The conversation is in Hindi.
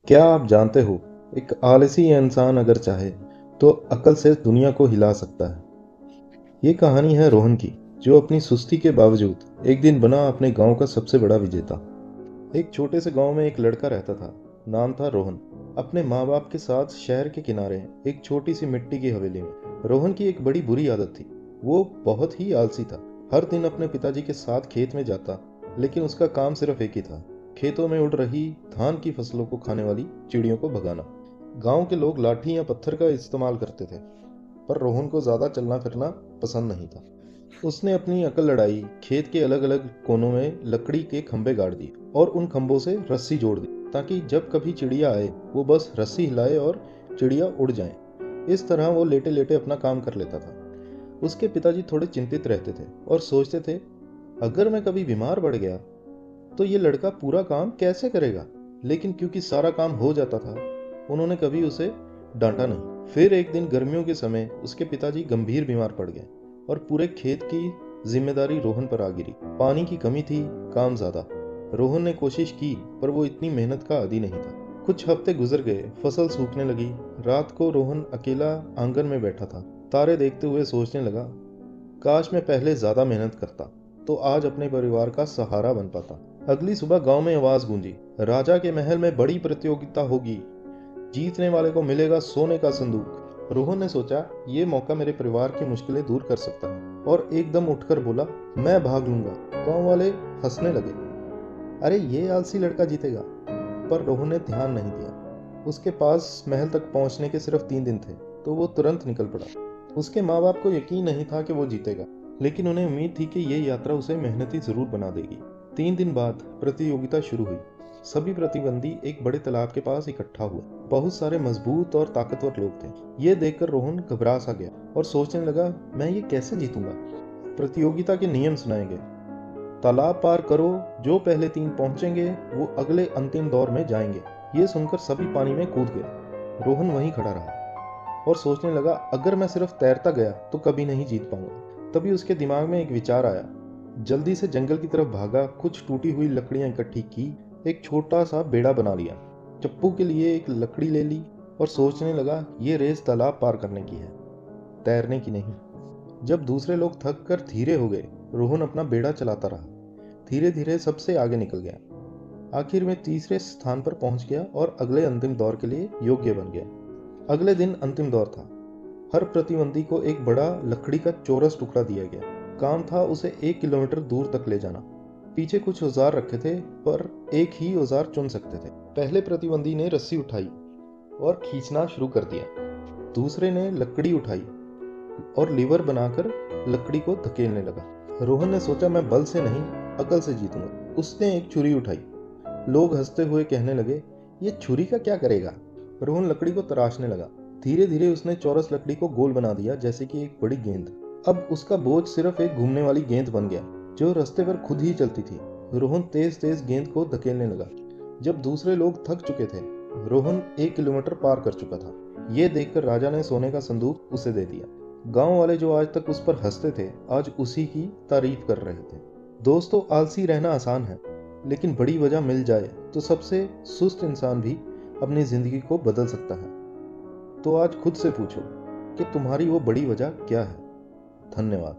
क्या आप जानते हो, एक आलसी इंसान अगर चाहे तो अक्ल से दुनिया को हिला सकता है। ये कहानी है रोहन की, जो अपनी सुस्ती के बावजूद एक दिन बना अपने गांव का सबसे बड़ा विजेता। एक छोटे से गांव में एक लड़का रहता था। नाम था रोहन। अपने माँ बाप के साथ शहर के किनारे एक छोटी सी मिट्टी की हवेली में। रोहन की एक बड़ी बुरी आदत थी। वो बहुत ही आलसी था। हर दिन अपने पिताजी के साथ खेत में जाता, लेकिन उसका काम सिर्फ एक ही था, खेतों में उड़ रही धान की फसलों को खाने वाली चिड़ियों को भगाना। गांव के लोग लाठी या पत्थर का इस्तेमाल करते थे, पर रोहन को ज्यादा चलना फिरना पसंद नहीं था। उसने अपनी अकल लड़ाई, खेत के अलग अलग कोनों में लकड़ी के खंभे गाड़ दिए और उन खंभों से रस्सी जोड़ दी, ताकि जब कभी चिड़िया आए वो बस रस्सी हिलाए और चिड़िया उड़ जाए। इस तरह वो लेटे लेटे अपना काम कर लेता था। उसके पिताजी थोड़े चिंतित रहते थे और सोचते थे, अगर मैं कभी बीमार पड़ गया तो ये लड़का पूरा काम कैसे करेगा। लेकिन क्योंकि सारा काम हो जाता था, उन्होंने कभी उसे डांटा नहीं। फिर एक दिन गर्मियों के समय उसके पिताजी गंभीर बीमार पड़ गए और पूरे खेत की जिम्मेदारी रोहन पर आ गिरी। पानी की कमी थी, काम ज्यादा। रोहन ने कोशिश की, पर वो इतनी मेहनत का आदी नहीं था। कुछ हफ्ते गुजर गए, फसल सूखने लगी। रात को रोहन अकेला आंगन में बैठा था, तारे देखते हुए सोचने लगा, काश मैं पहले ज्यादा मेहनत करता तो आज अपने परिवार का सहारा बन पाता। अगली सुबह गांव में आवाज गूंजी, राजा के महल में बड़ी प्रतियोगिता होगी, जीतने वाले को मिलेगा सोने का संदूक। रोहन ने सोचा, ये मौका मेरे परिवार की मुश्किलें दूर कर सकता है, और एकदम उठकर बोला, मैं भाग लूंगा। गांव वाले हंसने लगे, अरे ये आलसी लड़का जीतेगा। पर रोहन ने ध्यान नहीं दिया। उसके पास महल तक पहुंचने के सिर्फ 3 दिन थे, तो वो तुरंत निकल पड़ा। उसके माँ बाप को यकीन नहीं था कि वो जीतेगा, लेकिन उन्हें उम्मीद थी कि ये यात्रा उसे मेहनती जरूर बना देगी। 3 दिन बाद प्रतियोगिता शुरू हुई। सभी प्रतिद्वंदी एक बड़े तालाब के पास इकट्ठा हुए। बहुत सारे मजबूत और ताकतवर लोग थे। ये देखकर रोहन घबरा सा गया और सोचने लगा, मैं ये कैसे जीतूंगा। प्रतियोगिता के नियम सुनाए गए। तालाब पार करो, जो पहले 3 पहुंचेंगे वो अगले अंतिम दौर में जाएंगे। ये सुनकर सभी पानी में कूद गए। रोहन वहीं खड़ा रहा और सोचने लगा, अगर मैं सिर्फ तैरता गया तो कभी नहीं जीत पाऊंगा। तभी उसके दिमाग में एक विचार आया। जल्दी से जंगल की तरफ भागा, कुछ टूटी हुई लकड़ियां इकट्ठी की, एक छोटा सा बेड़ा बना लिया, चप्पू के लिए एक लकड़ी ले ली और सोचने लगा, ये रेस तालाब पार करने की है, तैरने की नहीं। जब दूसरे लोग थक कर धीरे हो गए, रोहन अपना बेड़ा चलाता रहा। धीरे धीरे सबसे आगे निकल गया। आखिर में तीसरे स्थान पर पहुंच गया और अगले अंतिम दौर के लिए योग्य बन गया। अगले दिन अंतिम दौर था। हर प्रतिद्वंदी को एक बड़ा लकड़ी का चौरस टुकड़ा दिया गया। काम था उसे 1 किलोमीटर दूर तक ले जाना। पीछे कुछ औजार रखे थे, पर एक ही औजार चुन सकते थे। पहले प्रतिद्वंदी ने रस्सी उठाई और खींचना शुरू कर दिया। दूसरे ने लकड़ी उठाई और लीवर बनाकर लकड़ी को धकेलने लगा। रोहन ने सोचा, मैं बल से नहीं, अकल से जीतूंगा। उसने एक छुरी उठाई। लोग हंसते हुए कहने लगे, ये छुरी का क्या करेगा। रोहन लकड़ी को तराशने लगा। धीरे धीरे उसने चौरस लकड़ी को गोल बना दिया, जैसे कि एक बड़ी गेंद। अब उसका बोझ सिर्फ एक घूमने वाली गेंद बन गया, जो रास्ते पर खुद ही चलती थी। रोहन तेज तेज गेंद को धकेलने लगा। जब दूसरे लोग थक चुके थे, रोहन 1 किलोमीटर पार कर चुका था। ये देखकर राजा ने सोने का संदूक उसे दे दिया। गांव वाले जो आज तक उस पर हंसते थे, आज उसी की तारीफ कर रहे थे। दोस्तों, आलसी रहना आसान है, लेकिन बड़ी वजह मिल जाए तो सबसे सुस्त इंसान भी अपनी जिंदगी को बदल सकता है। तो आज खुद से पूछो कि तुम्हारी वो बड़ी वजह क्या है। धन्यवाद।